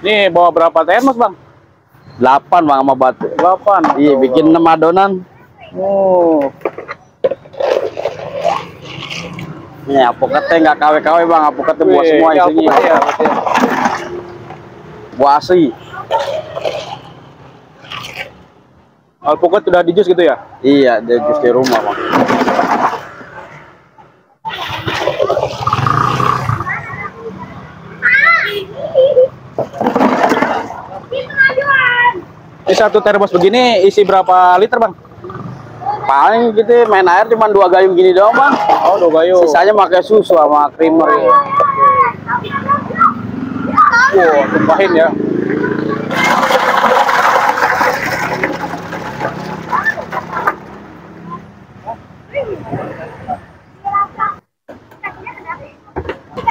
Nih bawa berapa termos bang? 8 bang sama batu. 8. Iya, bikin 6 adonan. Oh. Ini alpukatnya nggak KW-KW bang, alpukatnya buah semua Ini isinya. alpukat ya, berarti ya. Buah asli. Alpukat sudah di jus gitu ya? Iya, dia jus di rumah bang. Ini satu termos begini isi berapa liter bang? Paling gitu main air cuma 2 gayung gini doang bang. Oh 2 gayung. Sisanya pakai susu sama creamer. Wow, tumpahin ya.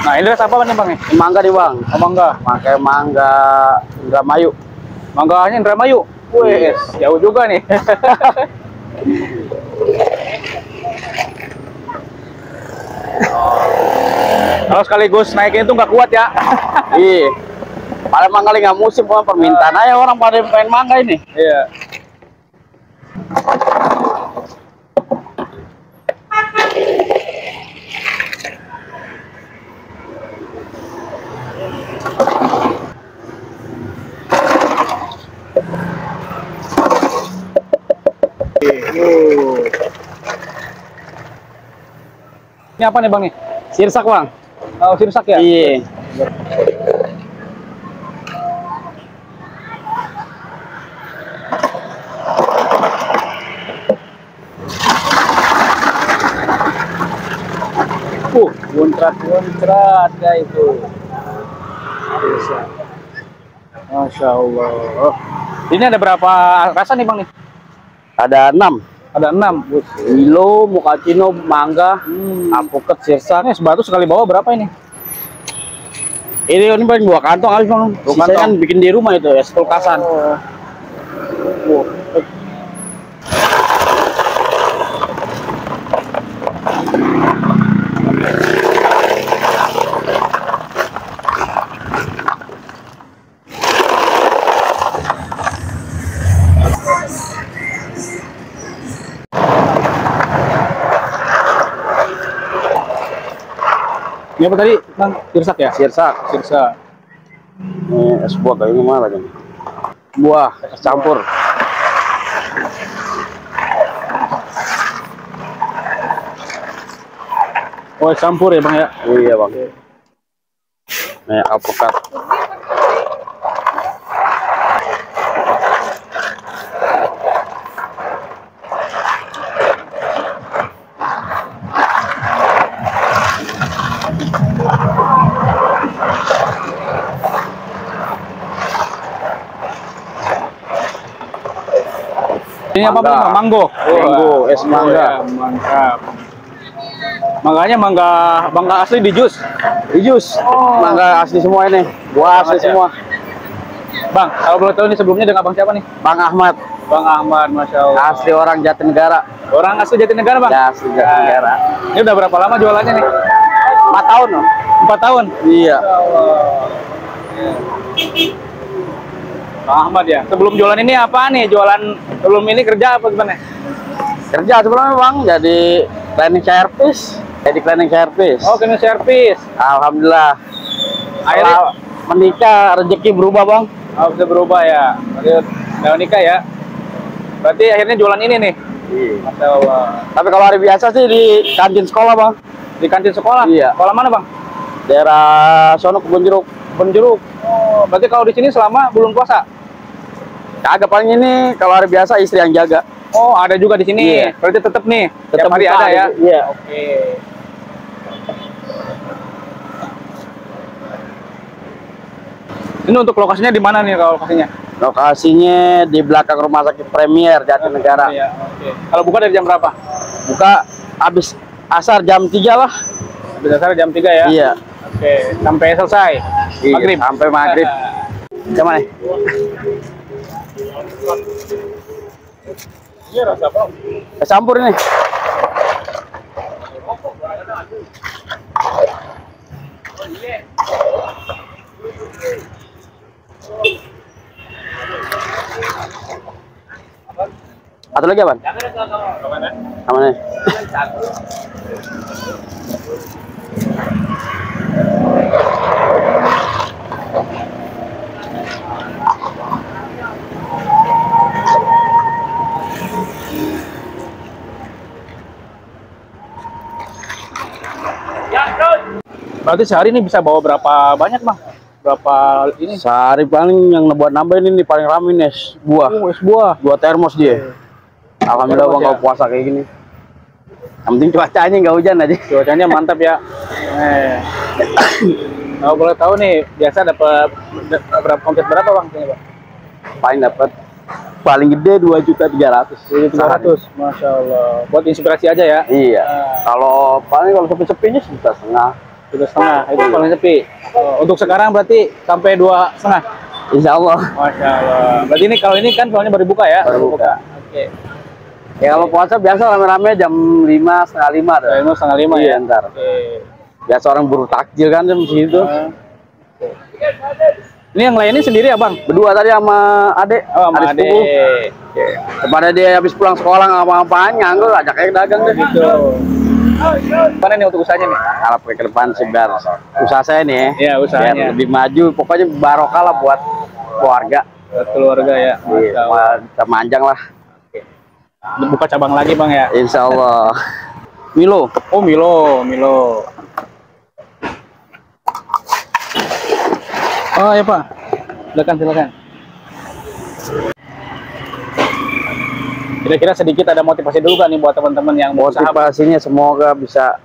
Nah ini rasa apa nih bang? Mangga nih bang. Oh, mangga. Pakai mangga Indramayu. Mangganya Indramayu. Wih, jauh juga nih. Kalau sekaligus naikin itu nggak kuat ya. Iya. Pada mangga nggak musim bang, permintaan aja orang pada pengen mangga ini. Iya. Ini apa nih bang nih? Sirsak bang. Oh sirsak ya? Iya. Muncrat ya itu. Bisa. Masya Allah. Ini ada berapa rasa nih bang nih? Ada 6. Ada 6. Milo, mochaccino, mangga, alpukat, sirsak. Ini sebatu sekali bawa berapa ini? Ini paling 2 kantong habis bang. Sisanya kan bikin di rumah itu ya, kulkasan. Oh. Wow. Ini apa tadi bang? Sirsak ya? Sirsak. Sirsak. Ini es buah kayaknya mana lagi? Buah campur. Oh campur ya bang ya? Iya bang. Nih alpukat. Ini apa bang? Mango. Mango, es mangga. Ya, mantap. Mangganya mangga asli di jus. Di jus. Mangga asli semua ini. Buah asli semua. Bang, kalau boleh tahu ini sebelumnya dengan abang siapa nih? Bang Ahmad. Bang Ahmad, masya Allah. Asli orang Jatinegara. Orang asli Jatinegara bang? Ya, asli Jatinegara. Ini udah berapa lama jualannya nih? 4 tahun loh. 4 tahun? Iya. Bang Ahmad ya. Sebelum jualan ini apa nih? Sebelum ini kerja apa gimana? Kerja sebelumnya bang, jadi cleaning service. Oh, cleaning service. Alhamdulillah. Akhirnya Menikah rezeki berubah bang. oh, bisa berubah ya. Berarti udah nikah ya. Berarti akhirnya jualan ini nih. Iya. Masya Allah. Tapi kalau hari biasa sih di kantin sekolah bang. Di kantin sekolah? Iya. Sekolah mana bang? Daerah sono Kebun Jeruk. Kebun Jeruk. Oh, berarti kalau di sini selama bulan puasa? Kagak, paling ini kalau hari biasa istri yang jaga. Oh, ada juga di sini. Iya. Berarti tetap nih. Tetap Tiap hari buka, ada ya. iya. Oke. Ini untuk lokasinya di mana nih kalau lokasinya? Lokasinya di belakang Rumah Sakit Premier Jatinegara. Iya, oke. Kalau buka dari jam berapa? Buka habis asar jam 3 lah. Habis asar jam 3 ya? Iya. Oke, sampai selesai. Iya, Maghrib. sampai maghrib. Gimana nih? Iya, rasa apa? Campur ini. Satu lagi apa? Mana? Berarti sehari ini bisa bawa berapa banyak bang? Berapa ini? Sehari paling yang buat nambah ini nih paling rame nih es buah. Es buah. Dua termos dia. Alhamdulillah bang kalau puasa kayak gini. Yang penting cuacanya nggak hujan aja. Cuacanya mantap ya. Kalau boleh tahu nih biasa dapat berapa omset berapa bang? Paling dapat paling gede 2.300.000. 2.300.000. Masya Allah. Buat inspirasi aja ya. Iya. Kalau paling sepi-sepinya 1,5 juta. 1,5 itu paling sepi. Untuk sekarang berarti sampai 2,5. Insya Allah. Masya Allah. Berarti ini kalau ini kan soalnya baru buka ya? Baru buka. Oke. Ya kalau puasa biasa rame-rame jam 5, setengah 5 tuh. 5, setengah 5 iya, ya? Ntar. Biasa orang buru takjil kan jam segitu. Ini yang lainnya sendiri ya bang? Berdua tadi sama adek. Oh, sama adek. Kepada dia habis pulang sekolah ngapa-ngapain nganggur ajak aja dagang deh. Gitu. Mana nih untuk usahanya nih? Harap ke depan sih biar usaha saya nih ya, usahanya biar lebih maju. Pokoknya barokah lah buat keluarga. Buat keluarga ya. Kita manjang lah. Buka cabang lagi bang ya? Insya Allah. Milo. Oh Milo. Oh ya pak. Silakan. Kira-kira sedikit ada motivasi dulu kan nih buat teman-teman yang mau usaha? Motivasinya semoga bisa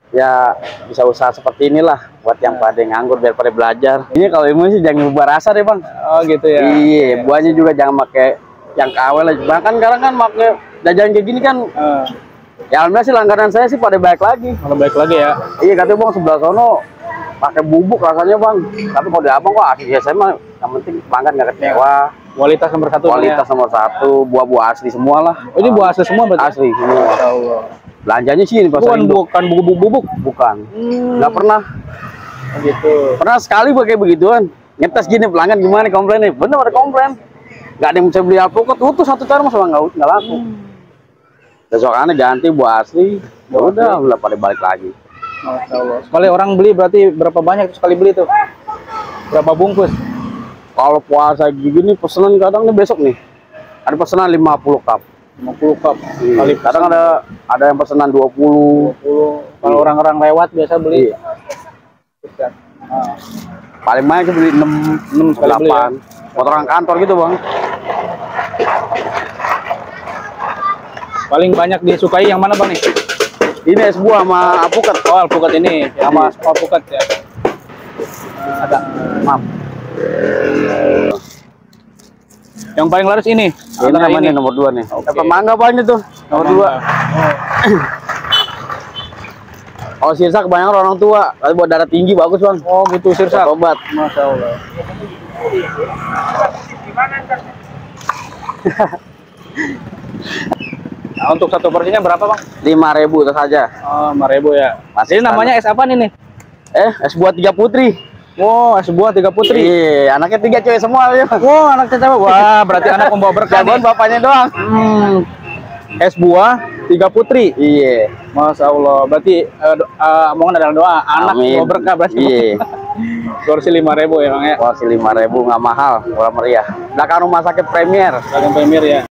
usaha seperti inilah buat yang pada nganggur biar pada belajar. Ini kalau ilmu sih jangan berubah rasa deh bang. Oh gitu ya. Iya, buahnya juga jangan pakai yang KW lah. Bahkan sekarang kan pakai jajan kayak gini kan. Ya alhamdulillah sih langganan saya sih pada baik lagi. Kalau baik lagi ya. Iya katanya bang sebelah sono pakai bubuk rasanya bang. Tapi kalau di abang kok asli ya saya mah yang penting pelanggan nggak kecewa. Kualitas nomor satu. Kualitas nomor satu, buah-buah asli semua lah. Oh, ini buah asli semua berarti? Asli semua. Masya Allah. Belanjanya sih ini pasar Induk. Bukan bubuk-bubuk. Bukan. Nggak pernah. Gitu. Pernah sekali pakai begituan. Ngetes gini pelanggan gimana komplain nih. Bener ada komplain. Nggak ada yang bisa beli alpukat. Utuh 1 termos nggak laku. Besokannya ganti buah asli. Ya udah pada balik lagi. Masya Allah. Sekali orang beli berarti berapa banyak sekali beli tuh? Berapa bungkus? Kalau puasa gini pesanan kadang nih besok nih. Ada pesanan 50 cup. 50 cup. Iya. Kali Kadang ada yang pesanan 20. Kalau orang-orang lewat biasa beli. Iya. Paling banyak beli 6 sekali 8. beli ya? Buat orang kantor gitu, Bang. Paling banyak disukai yang mana, Bang nih? Ini es buah sama alpukat. Oh, alpukat ini sama alpukat ya. Ada. Maaf. Yang paling laris ini. Ini namanya nomor 2 nih. Okay. Dapat mangga banyak tuh. Nomor 2. Oh, sirsa kebanyakan orang tua. Tapi buat darah tinggi bagus, Bang. Oh, gitu sirsa. Obat. Masya Allah. Nah, untuk satu porsinya berapa, Bang? 5.000 itu saja. Oh, 5.000 ya. Masih ini namanya es apa nih? Es buah 3 putri. Oh, es buah 3 putri. Iya, anaknya 3 cewek semua ya. Oh, anaknya cewek. Wah, berarti anak pembawa berkah. Jagoan bapaknya doang. Es buah 3 putri. Iya. Masya Allah. Berarti omongan adalah doa. Anak pembawa berkah berarti. Iya. Porsi 5.000 ya, Bang ya. Porsi 5.000 nggak mahal, murah meriah. Belakang rumah sakit Premier. Belakang Premier ya.